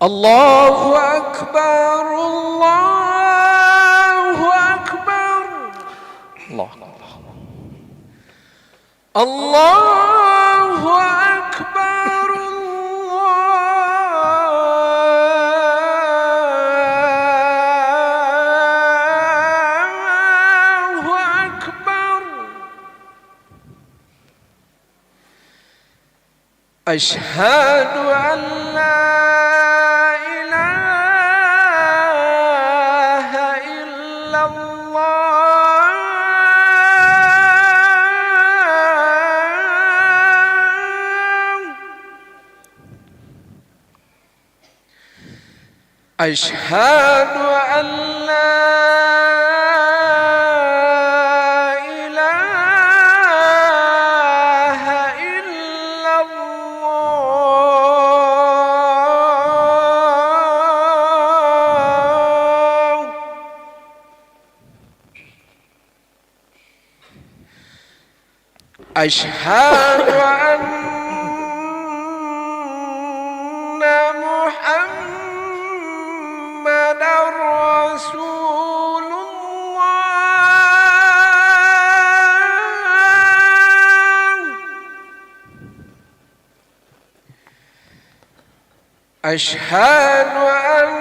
Allahu Akbar, Allahu Akbar, Allahu Akbar, Allahu Akbar. Asyhadu an la أشهد أن لا إله إلا الله أشهد أن محمد رسول الله أشهد أن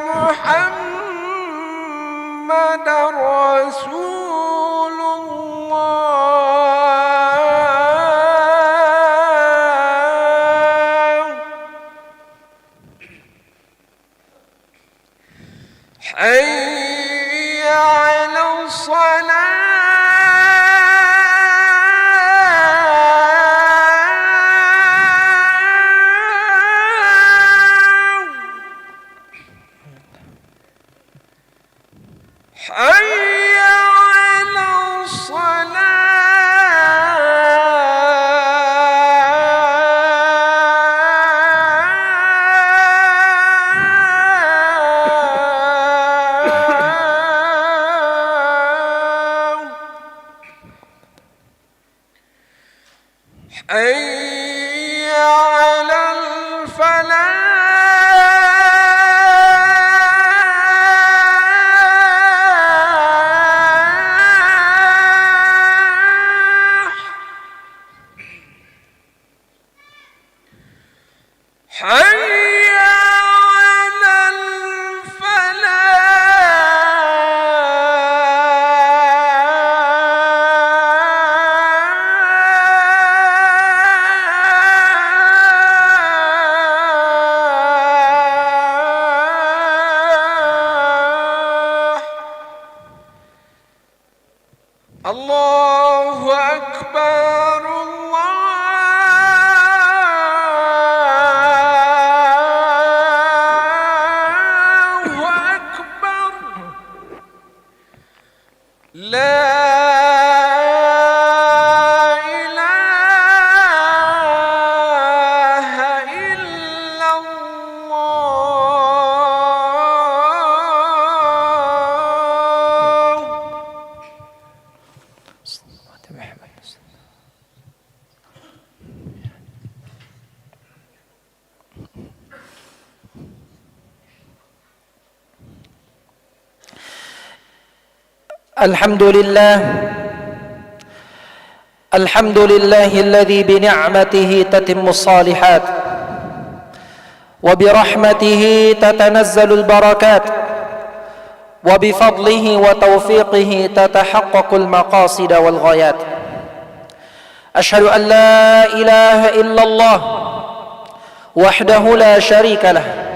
محمد رسول الله حي على الصلاة حي على الصلاة حي على الفلاح حي على الفلاح الله أكبر الله أكبر لا إله إلا الله الحمد لله الذي بنعمته تتم الصالحات وبرحمته تتنزل البركات وبفضله وتوفيقه تتحقق المقاصد والغايات أشهد أن لا إله إلا الله وحده لا شريك له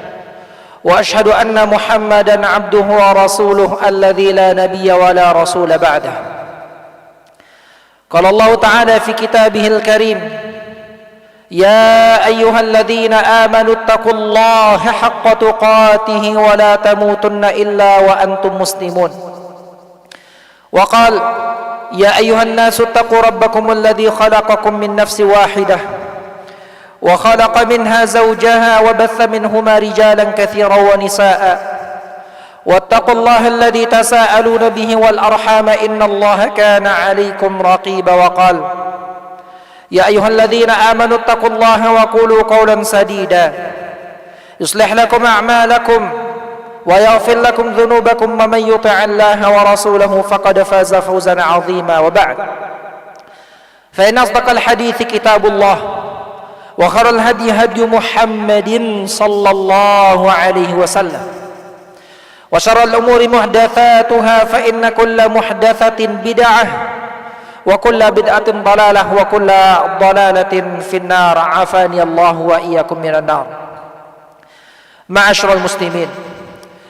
وأشهد أن محمدًا عبده ورسوله الذي لا نبي ولا رسول بعده قال الله تعالى في كتابه الكريم يا أيها الذين آمنوا اتقوا الله حق تقاته ولا تموتن إلا وأنتم مسلمون وقال يا أيها الناس اتقوا ربكم الذي خلقكم من نفس واحدة وخلق منها زوجها وبث منهما رجالا كثيرا ونساء واتقوا الله الذي تساءلون به والأرحام إن الله كان عليكم رقيبا وقال يا أيها الذين آمنوا اتقوا الله وقولوا قولا سديدا يصلح لكم أعمالكم ويغفر لكم ذنوبكم ومن يطع الله ورسوله فقد فاز فوزا عظيما وبعد فإن أصدق الحديث كتاب الله وخير الهدي هدي محمد صلى الله عليه وسلم وشر الأمور محدثاتها فإن كل محدثة بدعة وكل بدعة ضلالة وكل ضلالة في النار عافاني الله وإياكم من النار معاشر المسlimin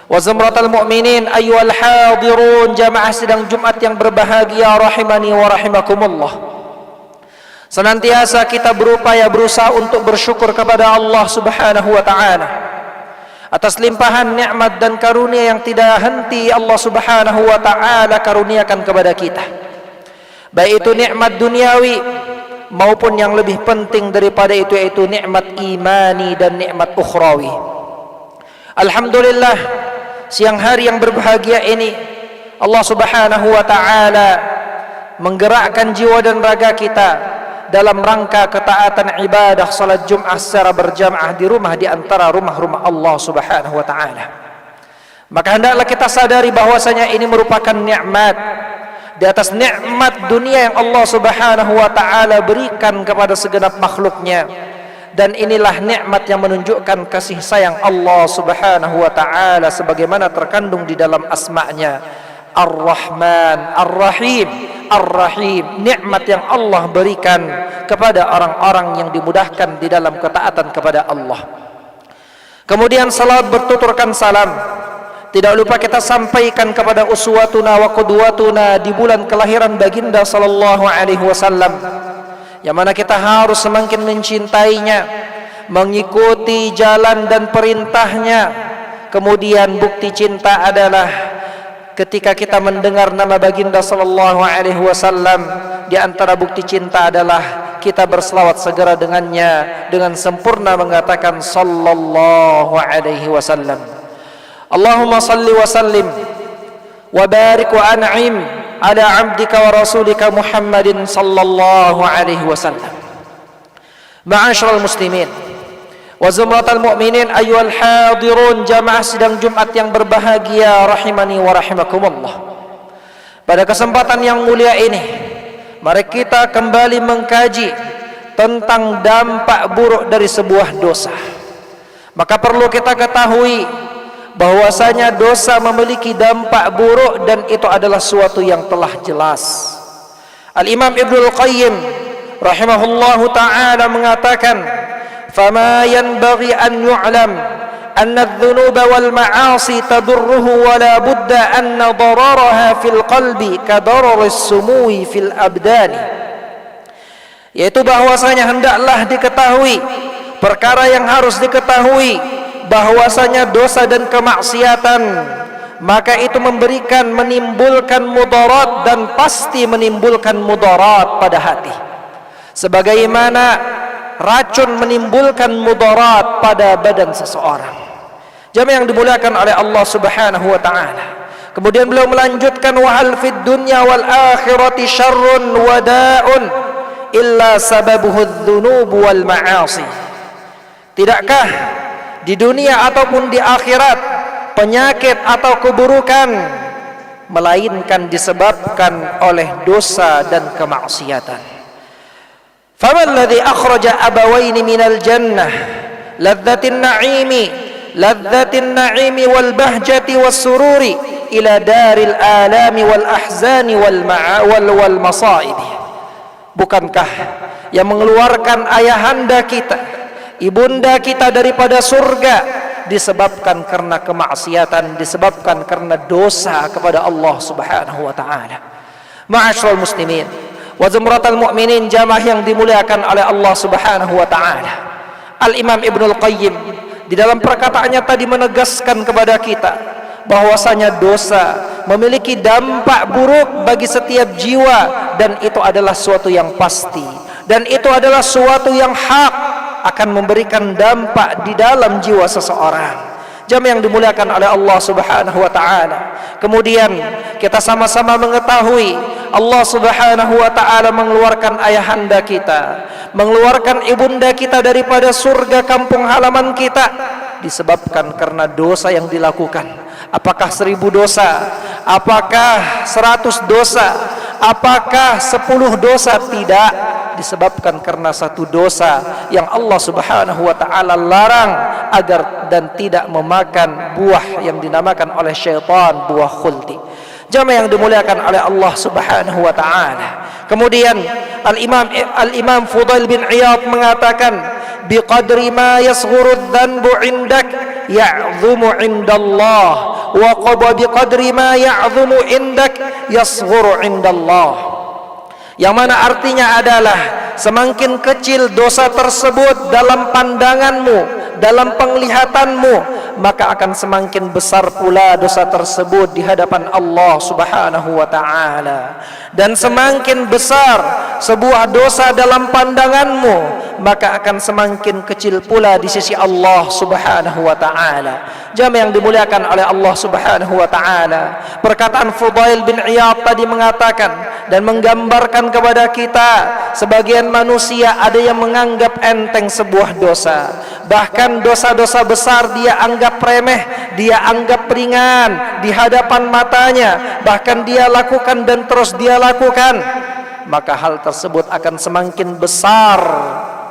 wa zumratal mu'minin ayyuhal hadirun, jamaah sidang Jumat yang berbahagia rahimani wa rahimakumullah. Senantiasa kita berusaha untuk bersyukur kepada Allah Subhanahu wa taala atas limpahan nikmat dan karunia yang tidak henti Allah Subhanahu wa taala karuniakan kepada kita. Baik itu nikmat duniawi maupun yang lebih penting daripada itu, yaitu nikmat imani dan nikmat ukhrawi. Alhamdulillah, siang hari yang berbahagia ini Allah Subhanahu wa taala menggerakkan jiwa dan raga kita dalam rangka ketaatan ibadah salat Jumat secara berjamaah di rumah di antara rumah-rumah Allah Subhanahu wa taala. Maka hendaklah kita sadari bahwasanya ini merupakan nikmat di atas nikmat dunia yang Allah Subhanahu wa taala berikan kepada segenap makhluknya, dan inilah nikmat yang menunjukkan kasih sayang Allah Subhanahu wa taala sebagaimana terkandung di dalam asma-Nya Ar-Rahman, Ar-Rahim, Ar-Rahim, nikmat yang Allah berikan kepada orang-orang yang dimudahkan di dalam ketaatan kepada Allah. Kemudian salat bertuturkan salam tidak lupa kita sampaikan kepada uswatuna wa qudwatuna di bulan kelahiran baginda sallallahu alaihi wasallam, yang mana kita harus semakin mencintainya, mengikuti jalan dan perintahnya. Kemudian bukti cinta adalah ketika kita mendengar nama baginda sallallahu alaihi wasallam, di antara bukti cinta adalah kita berselawat segera dengannya dengan sempurna mengatakan sallallahu alaihi wasallam. Allahumma salli wa sallim wa barik wa an'im ala abdika wa rasulika Muhammadin sallallahu alaihi wasallam. Ma'asyiral muslimin wa zumratal mu'minin ayyuhal hadirun, jamaah sidang Jumat yang berbahagia rahimani wa rahimakumullah. Pada kesempatan yang mulia ini, mari kita kembali mengkaji tentang dampak buruk dari sebuah dosa. Maka perlu kita ketahui bahwasanya dosa memiliki dampak buruk, dan itu adalah suatu yang telah jelas. Al-Imam Ibnul Qayyim rahimahullahu ta'ala mengatakan, "Fama yanbaghi an yu'lam anna adh-dhunuba wal ma'asi tadurruhu wa la budda anna dararaha fil qalbi ka dararis sumui fil abdani." Yaitu bahwasanya hendaklah diketahui, perkara yang harus diketahui, bahwasanya dosa dan kemaksiatan maka itu menimbulkan mudarat, dan pasti menimbulkan mudarat pada hati, sebagaimana racun menimbulkan mudarat pada badan seseorang. Jamaah yang dimuliakan oleh Allah Subhanahu wa taala. Kemudian beliau melanjutkan, wa hal fid dunya wal akhirati syarrun wa da'un illa sababuhu adh-dhunub wal ma'asi. Tidakkah di dunia ataupun di akhirat penyakit atau keburukan melainkan disebabkan oleh dosa dan kemaksiatan. Faman alladhi akhraja abawaini minal jannah ladzatin na'imi wal bahjati was sururi ila daril alami wal ahzani wal masaib. Bukankah yang mengeluarkan ayahanda kita, ibunda kita daripada surga disebabkan karena kemaksiatan, disebabkan karena dosa kepada Allah Subhanahu wa taala. Ma'asyiral muslimin wa zumratal mu'minin, jamaah yang dimuliakan oleh Allah Subhanahu wa taala. Al-Imam Ibnul Qayyim di dalam perkataannya tadi menegaskan kepada kita bahwasanya dosa memiliki dampak buruk bagi setiap jiwa, dan itu adalah suatu yang pasti, dan itu adalah suatu yang hak, akan memberikan dampak di dalam jiwa seseorang. Jamaah yang dimuliakan oleh Allah Subhanahu wa taala. Kemudian kita sama-sama mengetahui Allah Subhanahu wa taala mengeluarkan ayahanda kita, mengeluarkan ibunda kita daripada surga kampung halaman kita disebabkan karena dosa yang dilakukan. Apakah 1000 dosa? Apakah 100 dosa? Apakah 10 dosa? Tidak, disebabkan karena satu dosa yang Allah Subhanahu wa taala larang agar dan tidak memakan buah yang dinamakan oleh syaitan buah khuldi. Jamaah yang dimuliakan oleh Allah Subhanahu wa taala. Kemudian Al-Imam Fudail bin Iyad mengatakan, biqadri ma yasghuru adh-dhanbu 'indak ya'dhumu 'indallah wa biqadri ma ya'dhumu 'indak yasghuru 'indallah. Yang mana artinya adalah semakin kecil dosa tersebut dalam pandanganmu, dalam penglihatanmu, maka akan semakin besar pula dosa tersebut di hadapan Allah Subhanahu wa taala. Dan semakin besar sebuah dosa dalam pandanganmu, maka akan semakin kecil pula di sisi Allah Subhanahu wa taala. Jamaah yang dimuliakan oleh Allah Subhanahu wa taala, perkataan Fudail bin Iyad tadi mengatakan dan menggambarkan kepada kita, sebagian manusia ada yang menganggap enteng sebuah dosa, bahkan dosa-dosa besar dia anggap remeh, dia anggap ringan di hadapan matanya, bahkan dia lakukan dan terus dia lakukan, maka hal tersebut akan semakin besar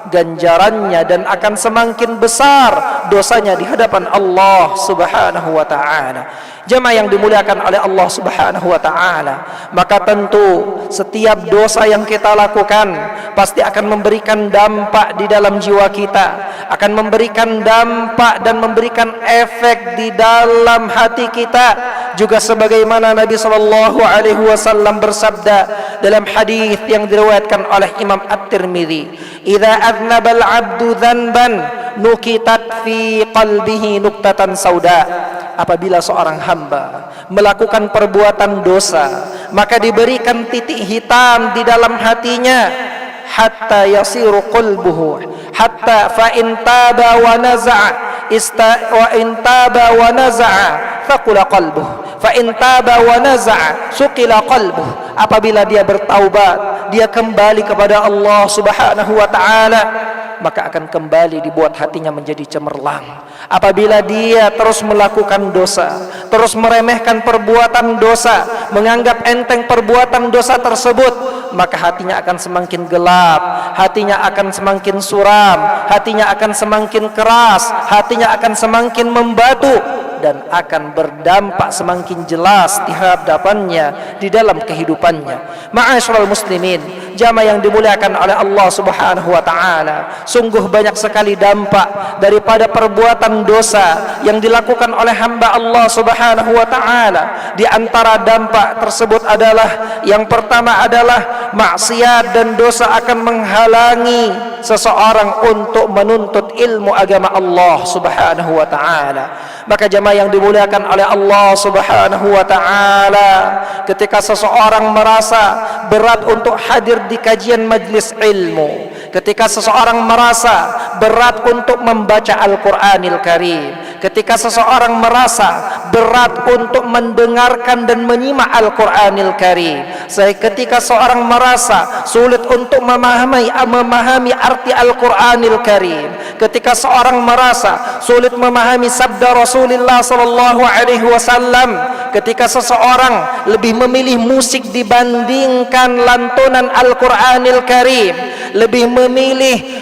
ganjarannya dan akan semakin besar dosanya di hadapan Allah Subhanahu wa taala. Jemaah yang dimuliakan oleh Allah Subhanahu wa taala, maka tentu setiap dosa yang kita lakukan pasti akan memberikan dampak di dalam jiwa kita, akan memberikan dampak dan memberikan efek di dalam hati kita, juga sebagaimana Nabi sallallahu alaihi wasallam bersabda dalam hadis yang diriwayatkan oleh Imam At-Tirmidzi, "Idza adnaba al-'abdu dzanban nukitat fi qalbihi nuktatan sauda." Apabila seorang hamba melakukan perbuatan dosa, maka diberikan titik hitam di dalam hatinya, hatta yasiru qalbuhu, hatta fa in taba wa naza'a wa in taba wa naza'a thaqula qalbuhu, fa in taba wa naza'a suqila qalbuhu. Apabila dia bertaubat, dia kembali kepada Allah Subhanahu wa taala, maka akan kembali dibuat hatinya menjadi cemerlang. Apabila dia terus melakukan dosa, terus meremehkan perbuatan dosa, menganggap enteng perbuatan dosa tersebut, maka hatinya akan semakin gelap, hatinya akan semakin suram, hatinya akan semakin keras, hatinya akan semakin membatu, dan akan berdampak semakin jelas di hadapannya di dalam kehidupannya. Ma'asyiral muslimin, jamaah yang dimuliakan oleh Allah Subhanahu wa taala, sungguh banyak sekali dampak daripada perbuatan dosa yang dilakukan oleh hamba Allah Subhanahu wa taala. Di antara dampak tersebut adalah yang pertama adalah maksiat dan dosa akan menghalangi seseorang untuk menuntut ilmu agama Allah Subhanahu wa taala. Maka jamaah yang dimuliakan oleh Allah Subhanahu wa taala, ketika seseorang merasa berat untuk hadir di kajian majlis ilmu, ketika seseorang merasa berat untuk membaca Al-Qur'anil Karim, ketika seseorang merasa berat untuk mendengarkan dan menyimak Al-Qur'anil Karim, ketika seorang merasa sulit untuk memahami arti Al-Qur'anil Karim, ketika seorang merasa sulit memahami sabda Rasulullah sallallahu alaihi wasallam, ketika seseorang lebih memilih musik dibandingkan lantunan Al-Qur'anil Karim, lebih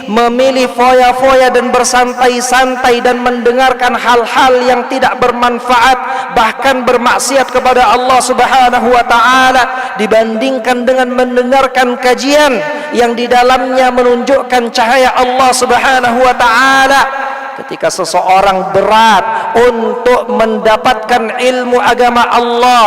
memilih foya-foya dan bersantai-santai dan mendengarkan hal-hal yang tidak bermanfaat, bahkan bermaksiat kepada Allah Subhanahu wa taala, dibandingkan dengan mendengarkan kajian yang di dalamnya menunjukkan cahaya Allah Subhanahu wa taala. Ketika seseorang berat untuk mendapatkan ilmu agama Allah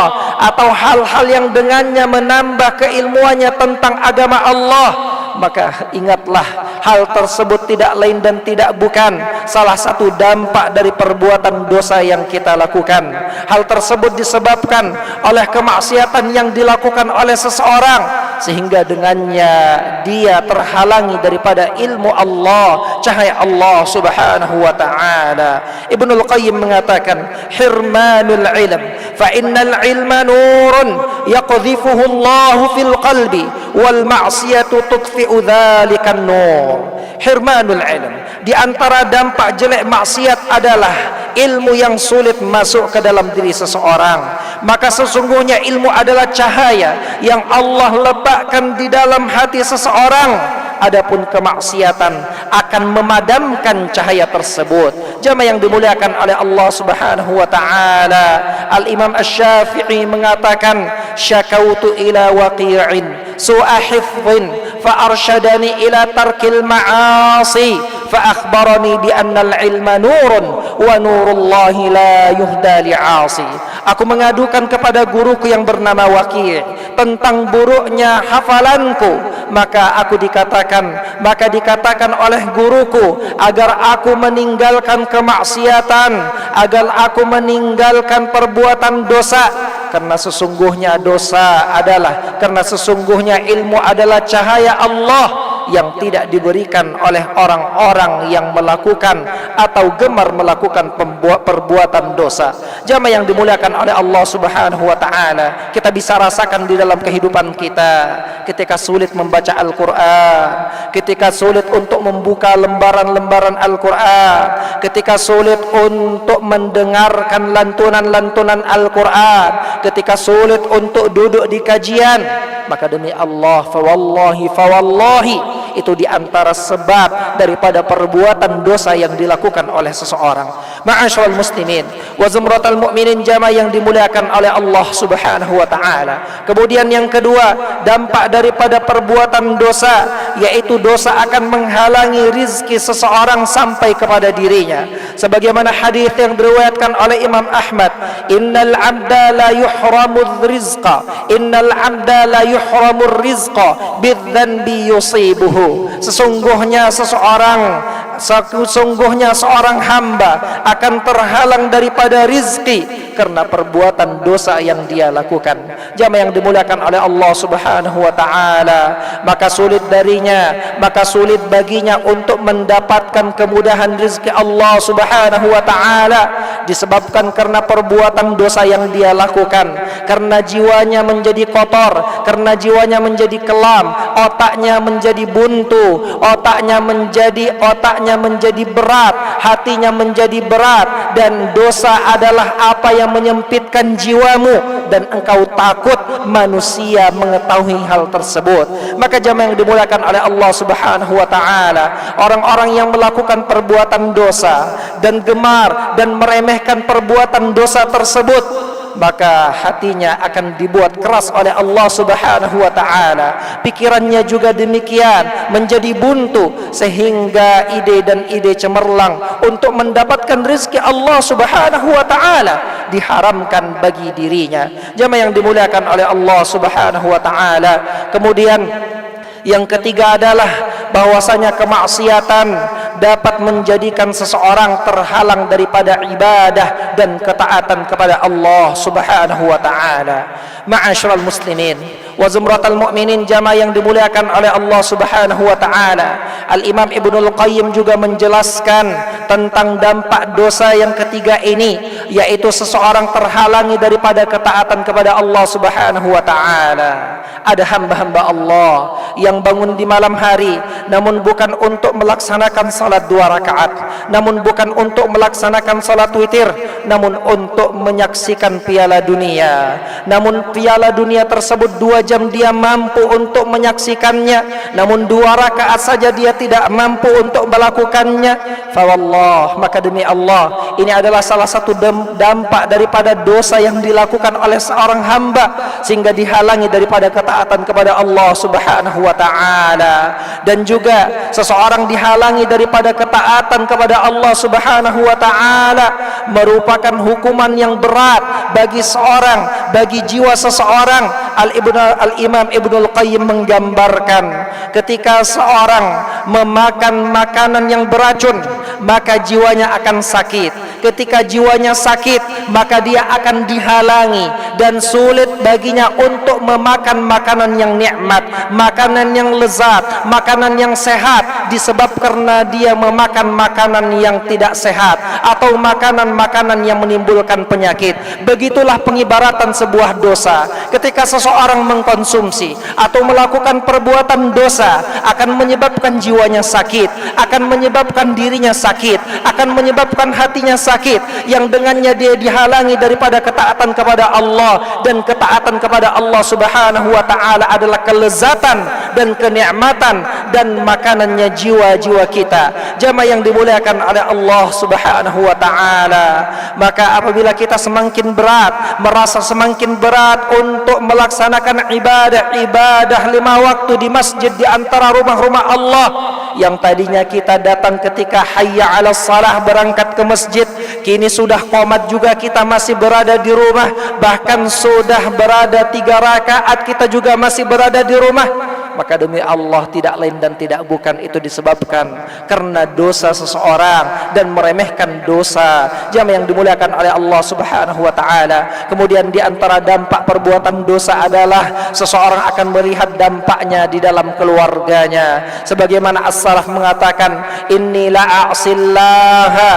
atau hal-hal yang dengannya menambah keilmuannya tentang agama Allah, maka ingatlah hal tersebut tidak lain dan tidak bukan salah satu dampak dari perbuatan dosa yang kita lakukan. Hal tersebut disebabkan oleh kemaksiatan yang dilakukan oleh seseorang, sehingga dengannya dia terhalangi daripada ilmu Allah, cahaya Allah subhanahu wa ta'ala. Ibnul Qayyim mengatakan, hirmanul ilm fa innal ilma nurun yaqdhifuhu Allah fil qalbi wal ma'siyatu tudfi'u dzalikan nur. Hirmanul ilm, di antara dampak jelek maksiat adalah ilmu yang sulit masuk ke dalam diri seseorang. Maka sesungguhnya ilmu adalah cahaya yang Allah letakkan di dalam hati seseorang. Adapun kemaksiatan akan memadamkan cahaya tersebut. Jamaah yang dimuliakan oleh Allah Subhanahu wa taala, Al-Imam Asy-Syafi'i mengatakan, syakautu ila waqi'in su'a hifdhin fa arsyadani ila tarkil ma'asi fa akhbarani bi anna al-ilma nurun wa nurullahi la yuhda li'asi. Aku mengadukan kepada guruku yang bernama Waqi' tentang buruknya hafalanku, maka dikatakan oleh guruku agar aku meninggalkan kemaksiatan, agar aku meninggalkan perbuatan dosa, karena sesungguhnya ilmu adalah cahaya Allah yang tidak diberikan oleh orang-orang yang melakukan atau gemar melakukan perbuatan dosa. Jamaah yang dimuliakan oleh Allah Subhanahu wa taala, kita bisa rasakan di dalam kehidupan kita ketika sulit membaca Al-Qur'an, ketika sulit untuk membuka lembaran-lembaran Al-Qur'an, ketika sulit untuk mendengarkan lantunan-lantunan Al-Qur'an, ketika sulit untuk duduk di kajian, maka demi Allah, fawallahi itu diantara sebab daripada perbuatan dosa yang dilakukan oleh seseorang. Ma'asyiral muslimin wa zumratal mu'minin, jamaah yang dimuliakan oleh Allah Subhanahu wa taala. Kemudian yang kedua, dampak daripada perbuatan dosa, yaitu dosa akan menghalangi rizki seseorang sampai kepada dirinya. Sebagaimana hadis yang diriwayatkan oleh Imam Ahmad, innal 'abda la yuhramuz rizqa, innal 'abda la yuhramur rizqa bidzanbi yusibuhu. Sesungguhnya seorang hamba akan terhalang daripada rizki karena perbuatan dosa yang dia lakukan. Jamaah yang dimuliakan oleh Allah Subhanahu wa taala, maka sulit baginya untuk mendapatkan kemudahan rizki Allah Subhanahu wa taala disebabkan karena perbuatan dosa yang dia lakukan, karena jiwanya menjadi kotor, karena jiwanya menjadi kelam, otaknya menjadi buntu, otaknya menjadi berat, hatinya menjadi berat, dan dosa adalah apa yang menyempitkan jiwamu dan engkau takut manusia mengetahui hal tersebut. Maka jamaah yang dimuliakan oleh Allah Subhanahu wa taala, orang-orang yang melakukan perbuatan dosa dan gemar dan meremehkan perbuatan dosa tersebut, maka hatinya akan dibuat keras oleh Allah Subhanahu wa taala. Pikirannya juga demikian, menjadi buntu, sehingga ide dan ide cemerlang untuk mendapatkan rezeki Allah Subhanahu wa taala diharamkan bagi dirinya. Jamaah yang dimuliakan oleh Allah Subhanahu wa taala. Kemudian yang ketiga adalah bahwasanya kemaksiatan dapat menjadikan seseorang terhalang daripada ibadah dan ketaatan kepada Allah Subhanahu wa taala. Ma'asyiral muslimin wa zumratal mu'minin, jamaah yang dimuliakan oleh Allah Subhanahu wa taala, Al-Imam Ibnul Qayyim juga menjelaskan tentang dampak dosa yang ketiga ini, yaitu seseorang terhalangi daripada ketaatan kepada Allah Subhanahu wa taala. Ada hamba-hamba Allah yang bangun di malam hari namun bukan untuk melaksanakan salat 2 rakaat, namun bukan untuk melaksanakan salat witir, namun untuk menyaksikan piala dunia. Namun piala dunia tersebut 2 jam dia mampu untuk menyaksikannya, namun 2 rakaat saja dia tidak mampu untuk melakukannya. Fawallah, maka demi Allah, ini adalah salah satu dampak daripada dosa yang dilakukan oleh seorang hamba sehingga dihalangi daripada ketaatan kepada Allah Subhanahu wa taala. Dan juga seseorang dihalangi daripada ketaatan kepada Allah Subhanahu wa taala merupakan hukuman yang berat bagi jiwa seseorang. Al-Imam Ibnul Qayyim menggambarkan ketika seorang memakan makanan yang beracun, maka jiwanya akan sakit. Ketika jiwanya sakit, maka dia akan dihalangi dan sulit baginya untuk memakan makanan yang nikmat, makanan yang lezat, makanan yang sehat, disebab karena dia memakan makanan yang tidak sehat atau makanan-makanan yang menimbulkan penyakit. Begitulah pengibaratan sebuah dosa. Ketika seseorang mengkonsumsi atau melakukan perbuatan dosa, akan menyebabkan jiwanya sakit, akan menyebabkan dirinya sakit, akan menyebabkan hatinya sakit, yang dengannya dia dihalangi daripada ketaatan kepada Allah. Dan ketaatan kepada Allah Subhanahu wa ta'ala adalah kelezatan dan kenikmatan dan makanannya jiwa-jiwa kita. Jamaah yang dimuliakan oleh Allah Subhanahu wa ta'ala, maka apabila kita semakin berat, merasa semakin berat untuk melaksanakan ibadah 5 waktu di masjid di antara rumah-rumah Allah, yang tadinya kita datang ketika hayya 'alas salah berangkat ke masjid, kini sudah qomat juga kita masih berada di rumah, bahkan sudah berada 3 rakaat kita juga masih berada di rumah. Maka demi Allah tidak lain dan tidak bukan itu disebabkan karena dosa seseorang dan meremehkan dosa. Jamaah yang dimuliakan oleh Allah Subhanahu wa ta'ala. Kemudian di antara dampak perbuatan dosa adalah seseorang akan melihat dampaknya di dalam keluarganya. Sebagaimana as-salaf mengatakan, inni la a'sillaha,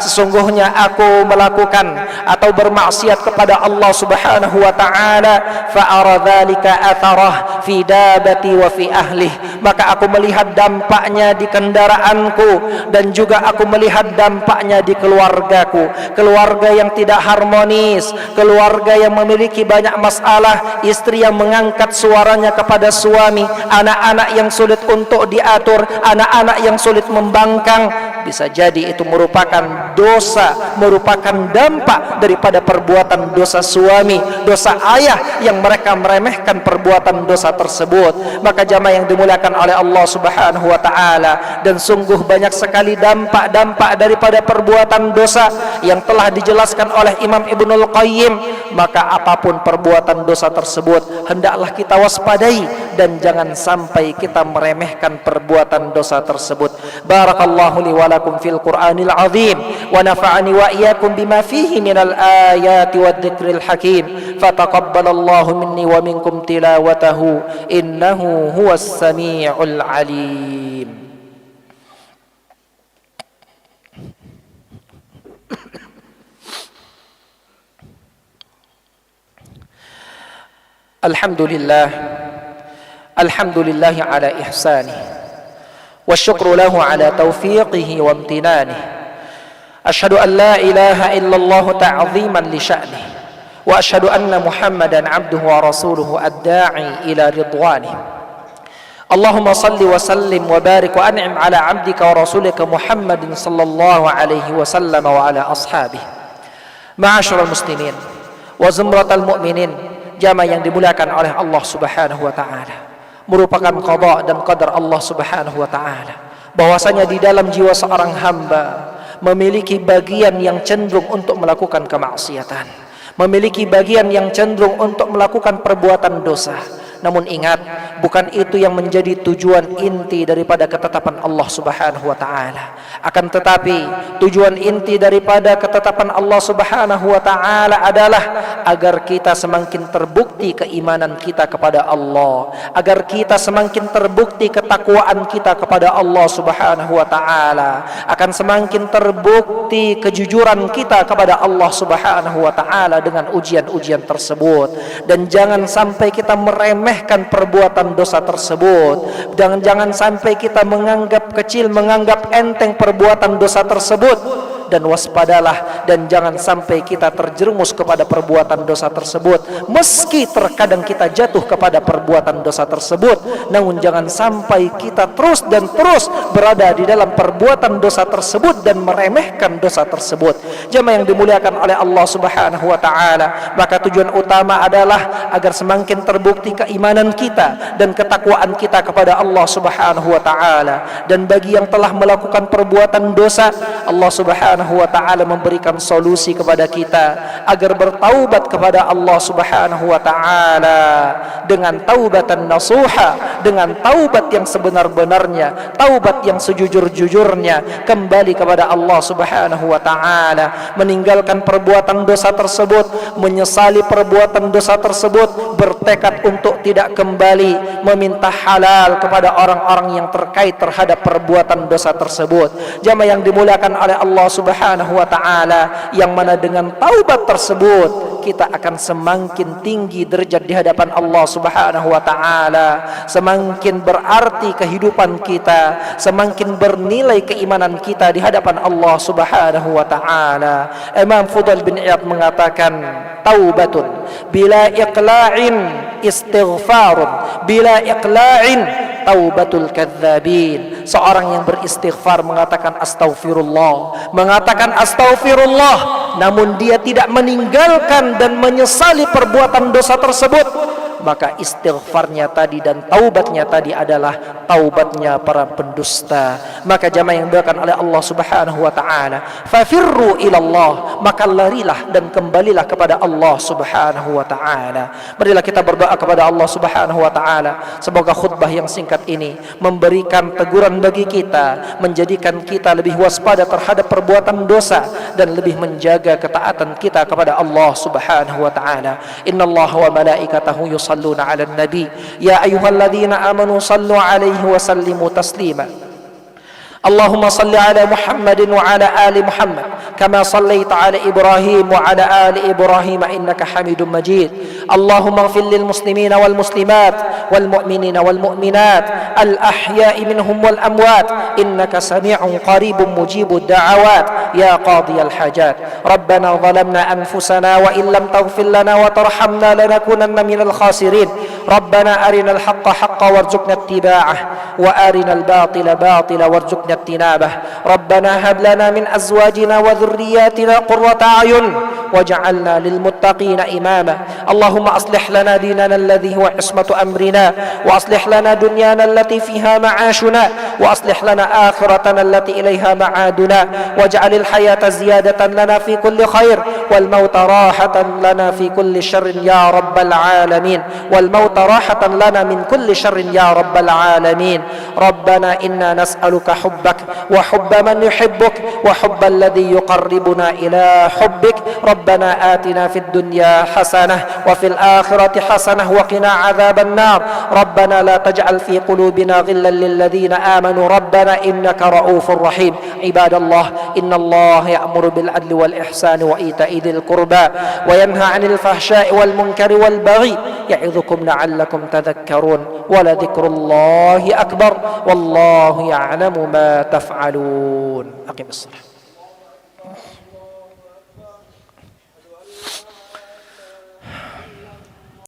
sesungguhnya aku melakukan atau bermaksiat kepada Allah Subhanahu wa ta'ala, fa ara dzalika atharah fi dabati wa fi ahli, maka aku melihat dampaknya di kendaraanku dan juga aku melihat dampaknya di keluargaku. Keluarga yang tidak harmonis, keluarga yang memiliki banyak masalah, istri yang mengangkat suaranya kepada suami, anak-anak yang sulit untuk diatur, anak-anak yang sulit membangkang, bisa jadi itu merupakan dosa, merupakan dampak daripada perbuatan dosa suami, dosa ayah yang mereka meremehkan perbuatan dosa tersebut. Maka jamaah yang dimuliakan oleh Allah Subhanahu wa ta'ala, dan sungguh banyak sekali dampak-dampak daripada perbuatan dosa yang telah dijelaskan oleh Imam Ibnul Qayyim. Maka apapun perbuatan dosa tersebut hendaklah kita waspadai dan jangan sampai kita meremehkan perbuatan dosa tersebut. Barakallahu li wa lakum fil Qur'anil azim wa nafa'ani wa iyyakum bima fihi minal ayati wad dzikril hakim. Fataqabbalallahu minni wa minkum tilawatahu innahu huwas sami'ul alim. Alhamdulillah, alhamdulillahi ala ihsanih, wa syukru lahu ala taufiqihi wa amtinanih. Ashhadu an la ilaha illallah ta'ziman li sya'nih, wa ashhadu anna Muhammadan abduhu wa rasuluhu ad-da'i ila ridwanih. Allahumma salli wa sallim wa barik wa an'im ala abdika wa rasulika Muhammadin sallallahu alaihi wa sallam wa ala ashabihi. Ma'asyiral muslimin wa zumratal mu'minin, jamaah yang dimuliakan oleh Allah Subhanahu wa ta'ala, merupakan qada dan qadar Allah Subhanahu wa ta'ala bahwasanya di dalam jiwa seorang hamba memiliki bagian yang cenderung untuk melakukan kemaksiatan, memiliki bagian yang cenderung untuk melakukan perbuatan dosa. Namun ingat, bukan itu yang menjadi tujuan inti daripada ketetapan Allah Subhanahu wa ta'ala. Akan tetapi tujuan inti daripada ketetapan Allah Subhanahu wa ta'ala adalah agar kita semakin terbukti keimanan kita kepada Allah, agar kita semakin terbukti ketakwaan kita kepada Allah Subhanahu wa ta'ala, akan semakin terbukti kejujuran kita kepada Allah Subhanahu wa ta'ala dengan ujian-ujian tersebut. Dan jangan sampai kita meremehkan perbuatan dosa tersebut, dan jangan sampai kita menganggap kecil, menganggap enteng perbuatan dosa tersebut. Dan waspadalah dan jangan sampai kita terjerumus kepada perbuatan dosa tersebut, meski terkadang kita jatuh kepada perbuatan dosa tersebut, namun jangan sampai kita terus dan terus berada di dalam perbuatan dosa tersebut dan meremehkan dosa tersebut. Jamaah yang dimuliakan oleh Allah Subhanahu wa ta'ala, maka tujuan utama adalah agar semakin terbukti keimanan kita dan ketakwaan kita kepada Allah Subhanahu wa ta'ala. Dan bagi yang telah melakukan perbuatan dosa, Allah Subhanahu wa ta'ala memberikan solusi kepada kita agar bertaubat kepada Allah Subhanahu wa ta'ala dengan taubatan nasuha, dengan taubat yang sebenar-benarnya, taubat yang sejujur-jujurnya, kembali kepada Allah Subhanahu wa taala, meninggalkan perbuatan dosa tersebut, menyesali perbuatan dosa tersebut, bertekad untuk tidak kembali, meminta halal kepada orang-orang yang terkait terhadap perbuatan dosa tersebut. Jamaah yang dimuliakan oleh Allah Subhanahu wa taala, yang mana dengan taubat tersebut kita akan semakin tinggi derajat di hadapan Allah Subhanahu wa taala, semakin berarti kehidupan kita, semakin bernilai keimanan kita di hadapan Allah Subhanahu wa taala. Imam Fudail bin Iyad mengatakan, taubatun bila iqla'in istighfarun, bila iqla'in taubatul kadzabin. Seorang yang beristighfar mengatakan astaghfirullah, mengatakan astaghfirullah, namun dia tidak meninggalkan dan menyesali perbuatan dosa tersebut, maka istighfarnya tadi dan taubatnya tadi adalah taubatnya para pendusta. Maka jamaah yang didoakan oleh Allah Subhanahu wa taala, fafirru ilallah, maka larilah dan kembalilah kepada Allah Subhanahu wa taala. Marilah kita berdoa kepada Allah Subhanahu wa taala, semoga khutbah yang singkat ini memberikan teguran bagi kita, menjadikan kita lebih waspada terhadap perbuatan dosa dan lebih menjaga ketaatan kita kepada Allah Subhanahu wa taala. Innallaha wa malaikatahu yusalluna 'alan nabi ya ayyuhalladzina amanu sallu 'alaihi wa sallimu taslima. اللهم صل على محمد وعلى آل محمد كما صليت على إبراهيم وعلى آل إبراهيم إنك حميد مجيد. اللهم اغفر للمسلمين والمسلمات والمؤمنين والمؤمنات الأحياء منهم والأموات إنك سميع قريب مجيب الدعوات يا قاضي الحاجات. ربنا ظلمنا أنفسنا وإن لم تغفر لنا وترحمنا لنكونن من الخاسرين. ربنا أرنا الحق حقا وارزقنا اتباعه وأرنا الباطل باطلا وارزقنا اجتنابه. ربنا هب لنا من أزواجنا وذرياتنا قرة أعين واجعلنا للمتقين إماما. اللهم أصلح لنا ديننا الذي هو عصمة أمرنا، وأصلح لنا دنيانا التي فيها معاشنا، وأصلح لنا آخرتنا التي إليها معادنا، واجعل الحياة زيادة لنا في كل خير والموت راحة لنا في كل شر يا رب العالمين، والموت راحة لنا من كل شر يا رب العالمين. ربنا إنا نسألك حبك وحب من يحبك وحب الذي يقربنا إلى حبك. ربنا آتنا في الدنيا حسنة وفي الآخرة حسنة وقنا عذاب النار. ربنا لا تجعل في قلوبنا غلا للذين آمنوا ربنا إنك رؤوف رحيم. عباد الله، إن الله يأمر بالعدل والإحسان وإيتاء ذي القربى وينهى عن الفحشاء والمنكر والبغي يعظكم لعلكم تذكرون. ولذكر الله أكبر والله يعلم ما تفعلون. أقم الصلاة.